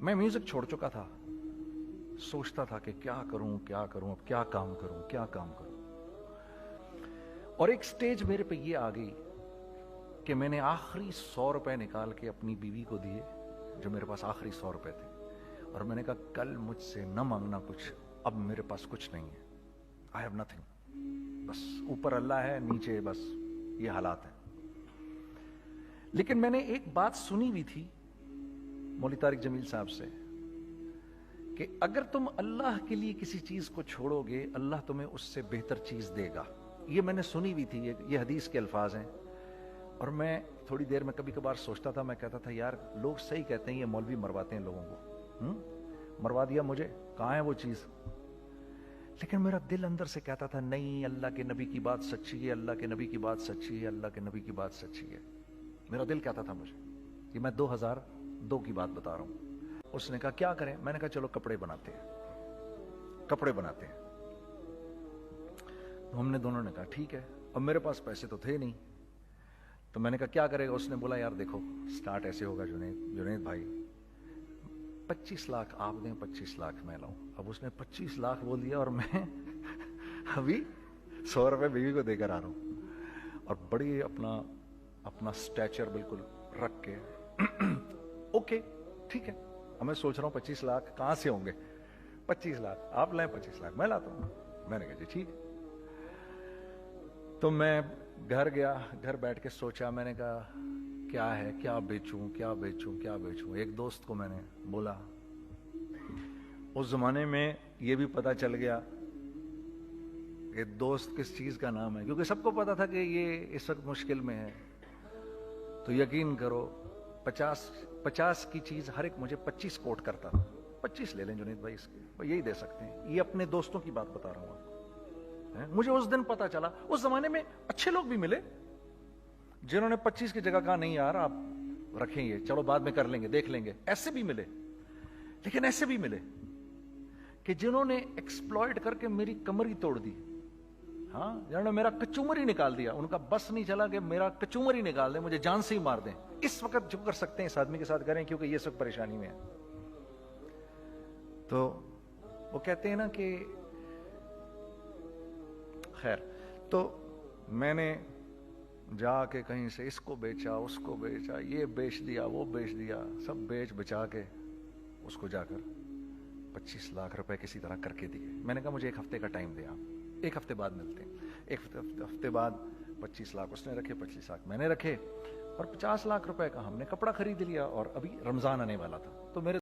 میں میوزک چھوڑ چکا تھا، سوچتا تھا کہ کیا کروں اب کیا کام کروں. اور ایک سٹیج میرے پہ یہ آ گئی کہ میں نے آخری 100 روپے نکال کے اپنی بیوی کو دیے، جو میرے پاس آخری 100 روپے تھے، اور میں نے کہا کل مجھ سے نہ مانگنا کچھ، اب میرے پاس کچھ نہیں ہے، I have nothing، بس اوپر اللہ ہے، نیچے بس یہ حالات ہیں. لیکن میں نے ایک بات سنی ہوئی تھی مولوی طارق جمیل صاحب سے کہ اگر تم اللہ کے لیے کسی چیز کو چھوڑو گے، اللہ تمہیں اس سے بہتر چیز دے گا. یہ میں نے سنی ہوئی تھی، یہ حدیث کے الفاظ ہیں. اور میں تھوڑی دیر میں کبھی کبھار سوچتا تھا، میں کہتا تھا یار لوگ صحیح کہتے ہیں، یہ مولوی مرواتے ہیں لوگوں کو، مروا دیا مجھے، کہاں ہے وہ چیز؟ لیکن میرا دل اندر سے کہتا تھا نہیں، اللہ کے نبی کی بات سچی ہے، اللہ کے نبی کی بات سچی ہے، اللہ کے نبی کی بات سچی ہے. میرا دل کہتا تھا مجھے. یہ میں 2002 کی بات بتا رہا ہوں. اس نے کہا کیا کریں؟ میں نے کہا چلو کپڑے بناتے ہیں. ہم نے دونوں نے کہا ٹھیک ہے. اب میرے پاس پیسے تو تھے نہیں، تو میں نے کہا کیا کرے گا؟ اس نے بولا یار دیکھو سٹارٹ ایسے ہوگا جنید بھائی، 25 لاکھ آپ دیں، 25 لاکھ میں لاؤں. اب اس نے 25 لاکھ بول دیا اور میں ابھی 100 روپے بیوی کو دے کر آ رہا ہوں، اور بڑی اپنا سٹیچر بالکل رکھ کے اوکے ٹھیک ہے. اب میں سوچ رہا ہوں 25 لاکھ کہاں سے ہوں گے؟ 25 لاکھ آپ لائیں، 25 لاکھ میں لاتا ہوں. میں نے کہا جی ٹھیک ہے. تو میں گھر گیا، گھر بیٹھ کے سوچا. میں نے کہا کیا ہے، کیا بیچوں. ایک دوست کو میں نے بولا. اس زمانے میں یہ بھی پتا چل گیا کہ دوست کس چیز کا نام ہے، کیونکہ سب کو پتا تھا کہ یہ اس وقت مشکل میں ہے. تو یقین کرو 50 کی چیز ہر ایک مجھے 25 کوٹ کرتا تھا. 25 لے لیں جنید بھائی، اس کے یہی دے سکتے ہیں. یہ اپنے دوستوں کی بات بتا رہا ہوں. مجھے اس دن پتا چلا. اس زمانے میں اچھے لوگ بھی ملے جنہوں نے 25 کی جگہ کہا نہیں یار آپ رکھیں، یہ چلو بعد میں کر لیں گے، دیکھ لیں گے. ایسے بھی ملے، لیکن ایسے بھی ملے کہ جنہوں نے ایکسپلائٹ کر کے میری کمر ہی توڑ دی. ہاں، جنہوں نے میرا کچومر ہی نکال دیا. ان کا بس نہیں چلا کہ میرا کچومر ہی نکال دیں، مجھے جان سے ہی مار دیں. اس وقت جو کر سکتے ہیں اس آدمی کے ساتھ کریں، کیونکہ یہ سب پریشانی میں ہے. تو وہ کہتے ہیں نا کہ خیر. تو میں نے جا کے کہیں سے اس کو بیچا، اس کو بیچا، یہ بیچ دیا، وہ بیچ دیا، سب بیچ بچا کے اس کو جا کر 25 لاکھ روپے کسی طرح کر کے دیے. میں نے کہا مجھے 1 ہفتے کا ٹائم دیا، 1 ہفتے بعد ملتے ہیں. 1 ہفتے بعد 25 لاکھ اس نے رکھے، 25 لاکھ میں نے رکھے، اور 50 لاکھ روپے کا ہم نے کپڑا خرید لیا. اور ابھی رمضان آنے والا تھا، تو میرے